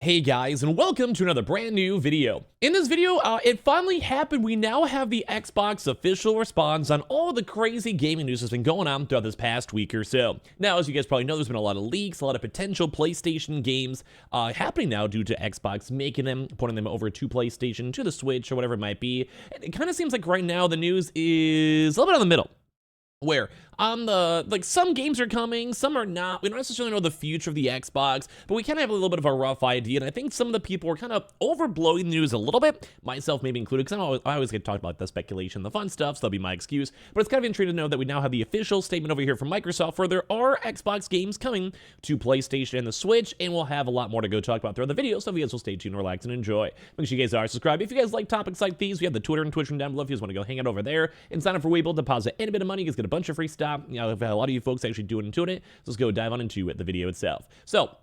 Hey guys, and welcome to another brand new video. In this video, it finally happened. We now have the Xbox official response on all the crazy gaming news that's been going on throughout this past week or so. Now, as you guys probably know, there's been a lot of leaks, a lot of potential PlayStation games happening now due to Xbox making them, putting them over to PlayStation, to the Switch, or whatever it might be. And it kind of seems like right now the news is a little bit on the middle. Where on the, some games are coming, some are not. We don't necessarily know the future of the Xbox, but we kind of have a little bit of a rough idea, and I think some of the people are kind of overblowing the news a little bit, myself maybe included, because I always get talked about the speculation, the fun stuff, so that'll be my excuse, but it's kind of intriguing to know that we now have the official statement over here from Microsoft where there are Xbox games coming to PlayStation and the Switch, and we'll have a lot more to go talk about throughout the video, so if you guys will stay tuned, relax, and enjoy. Make sure you guys are subscribed. If you guys like topics like these, we have the Twitter and Twitch room down below if you guys want to go hang out over there and sign up for Webull, deposit any bit of money, you guys get a bunch of free stuff. You know, I've had a lot of you folks actually doing it. So let's go dive on into the video itself. So,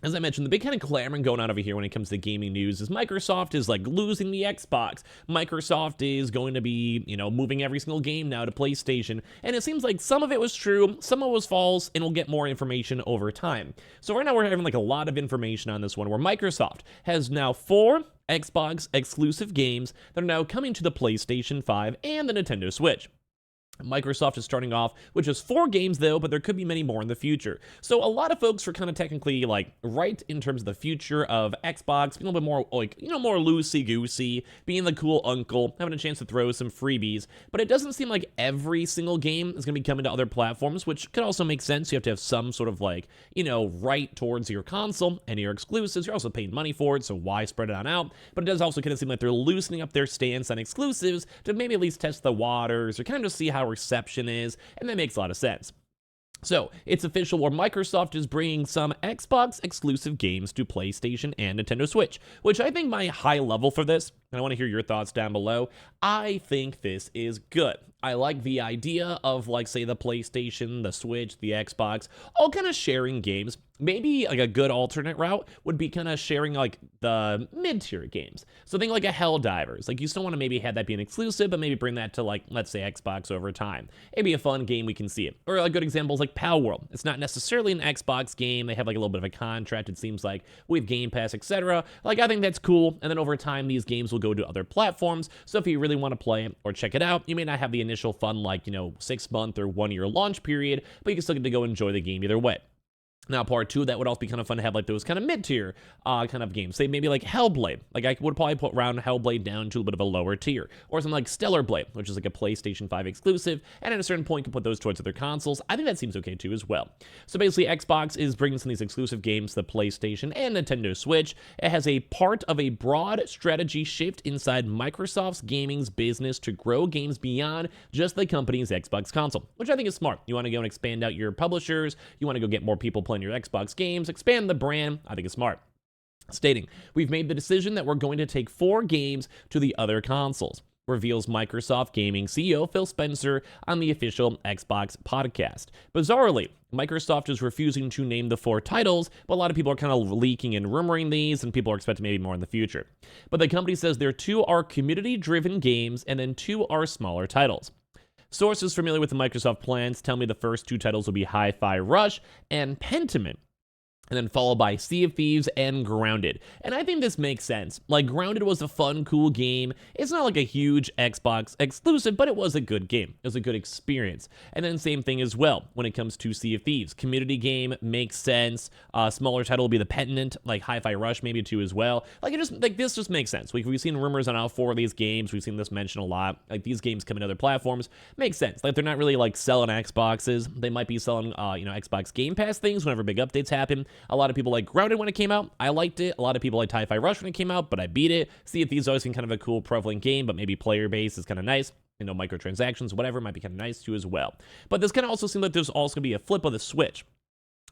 as I mentioned, the big kind of clamoring going on over here when it comes to gaming news is Microsoft is like losing the Xbox. Microsoft is going to be, moving every single game now to PlayStation. And it seems like some of it was true, some of it was false, and we'll get more information over time. So right now we're having like a lot of information on this one where Microsoft has now 4 Xbox exclusive games that are now coming to the PlayStation 5 and the Nintendo Switch. Microsoft is starting off with just 4 games though, but there could be many more in the future. So a lot of folks are kind of technically like right in terms of the future of Xbox, being a little bit more like, more loosey-goosey, being the cool uncle, having a chance to throw some freebies. But it doesn't seem like every single game is going to be coming to other platforms, which could also make sense. You have to have some sort of like, right towards your console and your exclusives. You're also paying money for it, so why spread it on out? But it does also kind of seem like they're loosening up their stance on exclusives to maybe at least test the waters or kind of just see how reception is, and that makes a lot of sense. So, it's official where Microsoft is bringing some Xbox exclusive games to PlayStation and Nintendo Switch, which I think my high level for this, and I want to hear your thoughts down below, I think this is good. I like the idea of, like, say, the PlayStation, the Switch, the Xbox, all kind of sharing games. Maybe, like, a good alternate route would be kind of sharing, like, the mid-tier games. So think like a Helldivers. Like, you still want to maybe have that be an exclusive, but maybe bring that to, like, let's say Xbox over time. It'd be a fun game, we can see it. Or a good example is like Palworld. It's not necessarily an Xbox game. They have, like, a little bit of a contract, it seems like, with Game Pass, etc. Like, I think that's cool. And then over time, these games will go to other platforms. So if you really want to play it or check it out, you may not have the initial fun, like, 6-month or 1-year launch period, but you can still get to go enjoy the game either way. Now, part 2, that would also be kind of fun to have, like, those kind of mid-tier kind of games. Say, maybe, like, Hellblade. Like, I would probably put round Hellblade down to a bit of a lower tier. Or something like Stellar Blade, which is, like, a PlayStation 5 exclusive, and at a certain point, you can put those towards other consoles. I think that seems okay, too, as well. So, basically, Xbox is bringing some of these exclusive games to the PlayStation and Nintendo Switch. It has a part of a broad strategy shift inside Microsoft's gaming's business to grow games beyond just the company's Xbox console, which I think is smart. You want to go and expand out your publishers. You want to go get more people playing your Xbox games, expand the brand. I think it's smart. Stating, we've made the decision that we're going to take 4 games to the other consoles, reveals Microsoft Gaming CEO Phil Spencer on the official Xbox podcast. Bizarrely, Microsoft is refusing to name the 4 titles, but a lot of people are kind of leaking and rumoring these, and people are expecting maybe more in the future. But the company says their 2 are community-driven games, and then 2 are smaller titles. Sources familiar with the Microsoft plans tell me the first 2 titles will be Hi-Fi Rush and Pentiment, and then followed by Sea of Thieves and Grounded. And I think this makes sense. Like, Grounded was a fun, cool game. It's not like a huge Xbox exclusive, but it was a good game. It was a good experience. And then same thing as well when it comes to Sea of Thieves. Community game makes sense. Smaller title will be the Pendant, like Hi-Fi Rush maybe too as well. Like, this just makes sense. We've seen rumors on all 4 of these games. We've seen this mentioned a lot. Like, these games coming to other platforms. Makes sense. Like, they're not really like selling Xboxes. They might be selling, Xbox Game Pass things whenever big updates happen. A lot of people like Grounded when it came out. I liked it. A lot of people liked Hi-Fi Rush when it came out, but I beat it. Sea of Thieves always been kind of a cool, prevalent game, but maybe player base is kind of nice. Microtransactions, whatever, might be kind of nice too as well. But this kind of also seems like there's also going to be a flip of the Switch,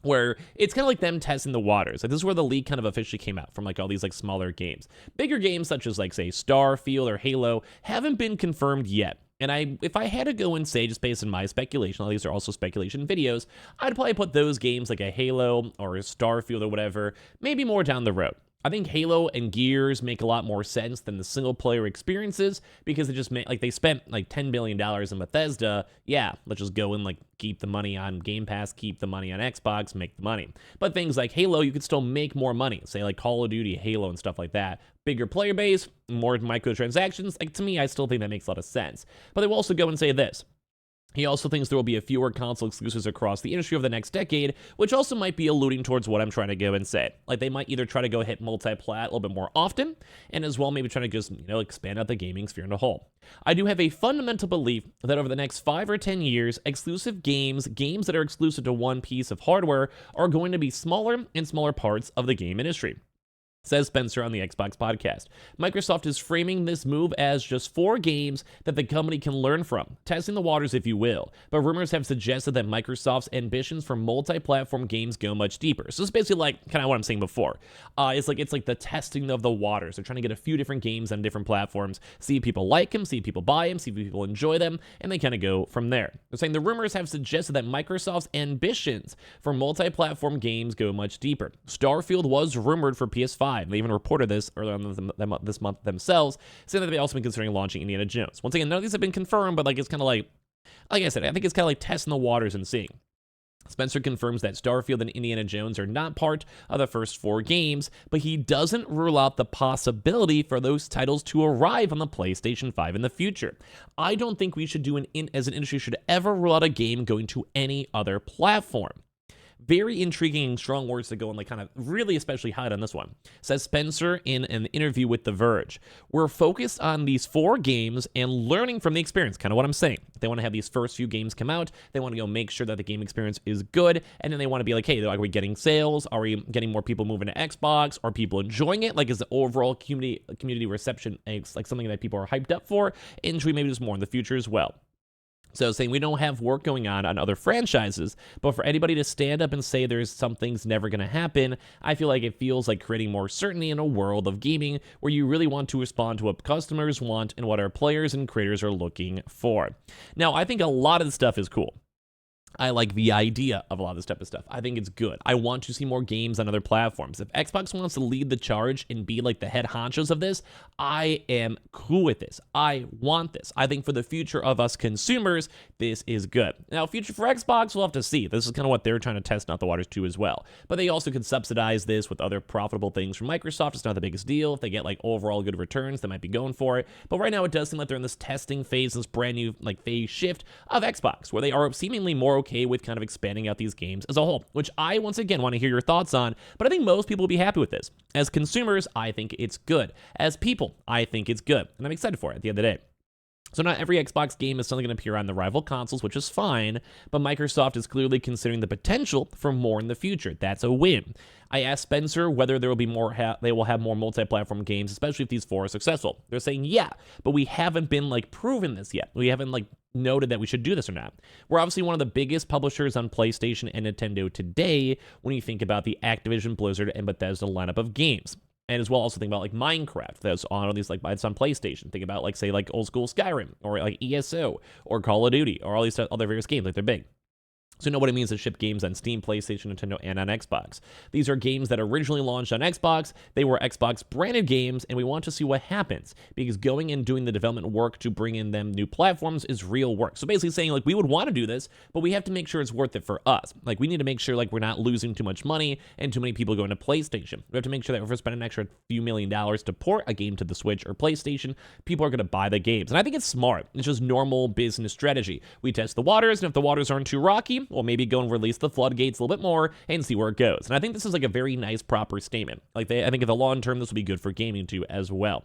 where it's kind of like them testing the waters. Like, this is where the leak kind of officially came out from, like, all these, like, smaller games. Bigger games such as, like, say, Starfield or Halo haven't been confirmed yet. And if I had to go and say, just based on my speculation, all these are also speculation videos, I'd probably put those games like a Halo or a Starfield or whatever, maybe more down the road. I think Halo and Gears make a lot more sense than the single player experiences because they just make like they spent like $10 billion in Bethesda. Yeah, let's just go and like keep the money on Game Pass, keep the money on Xbox, make the money. But things like Halo, you could still make more money. Say like Call of Duty, Halo, and stuff like that. Bigger player base, more microtransactions. Like to me, I still think that makes a lot of sense. But they will also go and say this. He also thinks there will be a fewer console exclusives across the industry over the next decade, which also might be alluding towards what I'm trying to go and say. Like, they might either try to go hit multi-plat a little bit more often, and as well maybe try to just, expand out the gaming sphere in a whole. I do have a fundamental belief that over the next 5 or 10 years, exclusive games that are exclusive to one piece of hardware, are going to be smaller and smaller parts of the game industry. Says Spencer on the Xbox podcast. Microsoft is framing this move as just 4 games that the company can learn from, testing the waters if you will, but rumors have suggested that Microsoft's ambitions for multi-platform games go much deeper. So it's basically like kind of what I'm saying before. It's like the testing of the waters. They're trying to get a few different games on different platforms, see if people like them, see if people buy them, see if people enjoy them, and they kind of go from there. They're saying the rumors have suggested that Microsoft's ambitions for multi-platform games go much deeper. Starfield was rumored for PS5. They even reported this earlier on this month themselves, saying that they've also been considering launching Indiana Jones. Once again, none of these have been confirmed, but it's kind of like I said, I think it's kind of like testing the waters and seeing. Spencer confirms that Starfield and Indiana Jones are not part of the first 4 games, but he doesn't rule out the possibility for those titles to arrive on the PlayStation 5 in the future. I don't think we should as an industry should ever rule out a game going to any other platform. Very intriguing and strong words to go and kind of really especially hide on this one. Says Spencer in an interview with The Verge. We're focused on these 4 games and learning from the experience, kind of what I'm saying. They want to have these first few games come out. They want to go make sure that the game experience is good. And then they want to be like, hey, are we getting sales? Are we getting more people moving to Xbox? Are people enjoying it? Like, is the overall community reception like something that people are hyped up for? And should we maybe do more in the future as well? So saying we don't have work going on other franchises, but for anybody to stand up and say there's something's never going to happen, I feel like it feels like creating more certainty in a world of gaming where you really want to respond to what customers want and what our players and creators are looking for. Now, I think a lot of the stuff is cool. I like the idea of a lot of this type of stuff. I think it's good. I want to see more games on other platforms. If Xbox wants to lead the charge and be like the head honchos of this, I am cool with this. I want this. I think for the future of us consumers, this is good. Now, future for Xbox, we'll have to see. This is kind of what they're trying to test out the waters too as well. But they also could subsidize this with other profitable things from Microsoft. It's not the biggest deal. If they get overall good returns, they might be going for it. But right now, it does seem like they're in this testing phase, this brand new phase shift of Xbox, where they are seemingly more okay with kind of expanding out these games as a whole, which I, once again, want to hear your thoughts on, but I think most people will be happy with this. As consumers, I think it's good. As people, I think it's good, and I'm excited for it at the end of the day. So not every Xbox game is suddenly going to appear on the rival consoles, which is fine, but Microsoft is clearly considering the potential for more in the future. That's a win. I asked Spencer whether there will be more. They will have more multi-platform games, especially if these 4 are successful. They're saying yeah, but we haven't been proven this yet. We haven't noted that we should do this or not. We're obviously one of the biggest publishers on PlayStation and Nintendo today when you think about the Activision, Blizzard, and Bethesda lineup of games. And as well, also think about Minecraft. That's on all these it's on PlayStation. Think about say old school Skyrim or ESO or Call of Duty or all these other various games. They're big. So you know what it means to ship games on Steam, PlayStation, Nintendo, and on Xbox. These are games that originally launched on Xbox. They were Xbox branded games, and we want to see what happens, because going and doing the development work to bring in them new platforms is real work. So basically saying we would want to do this, but we have to make sure it's worth it for us. We need to make sure we're not losing too much money and too many people going to PlayStation. We have to make sure that if we're spending an extra few $1 million to port a game to the Switch or PlayStation, people are going to buy the games. And I think it's smart. It's just normal business strategy. We test the waters, and if the waters aren't too rocky, we'll maybe go and release the floodgates a little bit more and see where it goes. And I think this is a very nice, proper statement. I think in the long term, this will be good for gaming too as well.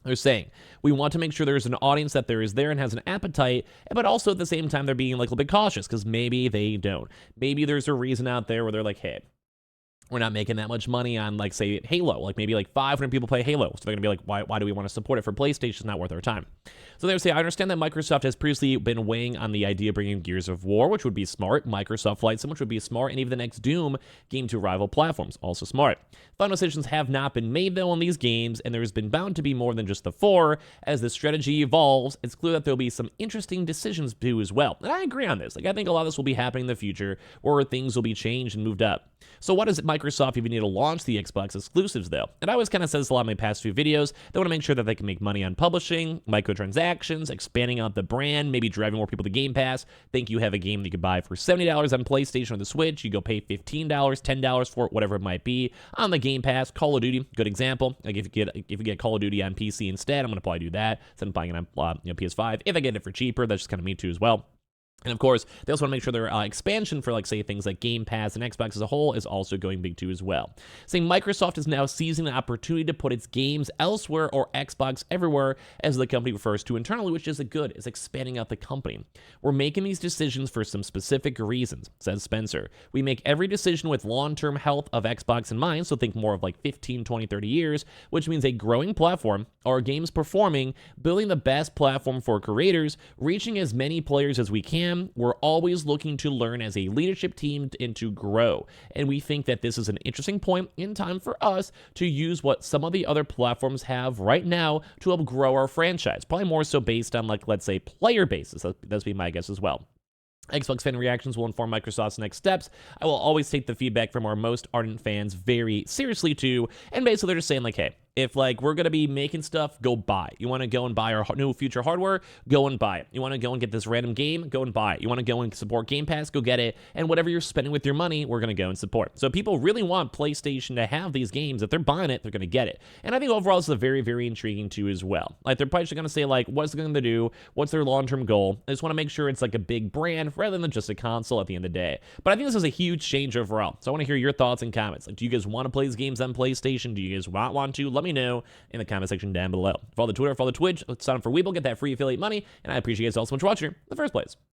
They're saying, we want to make sure there's an audience that there is there and has an appetite, but also at the same time, they're being a little bit cautious because maybe they don't. Maybe there's a reason out there where they're hey, we're not making that much money on, say, Halo. Maybe 500 people play Halo. So they're going to be why do we want to support it for PlayStation? It's not worth our time. So they would say, I understand that Microsoft has previously been weighing on the idea of bringing Gears of War, which would be smart. Microsoft Flight Sim, which would be smart. And even the next Doom game to rival platforms, also smart. Final decisions have not been made, though, on these games, and there's been bound to be more than just the 4. As the strategy evolves, it's clear that there'll be some interesting decisions too as well. And I agree on this. I think a lot of this will be happening in the future, where things will be changed and moved up. So what does Microsoft even need to launch the Xbox exclusives, though. And I always kind of said this a lot in my past few videos. They want to make sure that they can make money on publishing, microtransactions, expanding out the brand, maybe driving more people to Game Pass. Think you have a game that you could buy for $70 on PlayStation or the Switch. You go pay $15, $10 for it, whatever it might be, on the Game Pass. Call of Duty, good example. Like if you get Call of Duty on PC instead, I'm going to probably do that instead of buying it on PS5. If I get it for cheaper, that's just kind of me too as well. And of course, they also want to make sure their expansion for, like, say, things like Game Pass and Xbox as a whole is also going big too as well. Saying Microsoft is now seizing the opportunity to put its games elsewhere, or Xbox everywhere, as the company refers to internally, which is good, is expanding out the company. We're making these decisions for some specific reasons, says Spencer. We make every decision with long-term health of Xbox in mind, so think more of like 15, 20, 30 years, which means a growing platform, our games performing, building the best platform for creators, reaching as many players as we can. We're always looking to learn as a leadership team and to grow. And we think that this is an interesting point in time for us to use what some of the other platforms have right now to help grow our franchise. Probably more so based on, like, let's say, player basis. That's be my guess as well. Xbox fan reactions will inform Microsoft's next steps. I will always take the feedback from our most ardent fans very seriously too. And basically they're just saying, like, hey, if, like, we're going to be making stuff, go buy. You want to go and buy our new future hardware? Go and buy it. You want to go and get this random game? Go and buy it. You want to go and support Game Pass? Go get it. And whatever you're spending with your money, we're going to go and support. So people really want PlayStation to have these games. If they're buying it, they're going to get it. And I think overall this is a very, very intriguing too as well. Like, they're probably just going to say, like, what's it going to do? What's their long-term goal? I just want to make sure it's like a big brand rather than just a console at the end of the day. But I think this is a huge change overall. So I want to hear your thoughts and comments. Like, do you guys want to play these games on PlayStation? Do you guys not want to? Let me know in the comment section down below. Follow the Twitter, follow the Twitch. Let's sign up for Weeble, get that free affiliate money, and I appreciate you guys all so much for watching in the first place.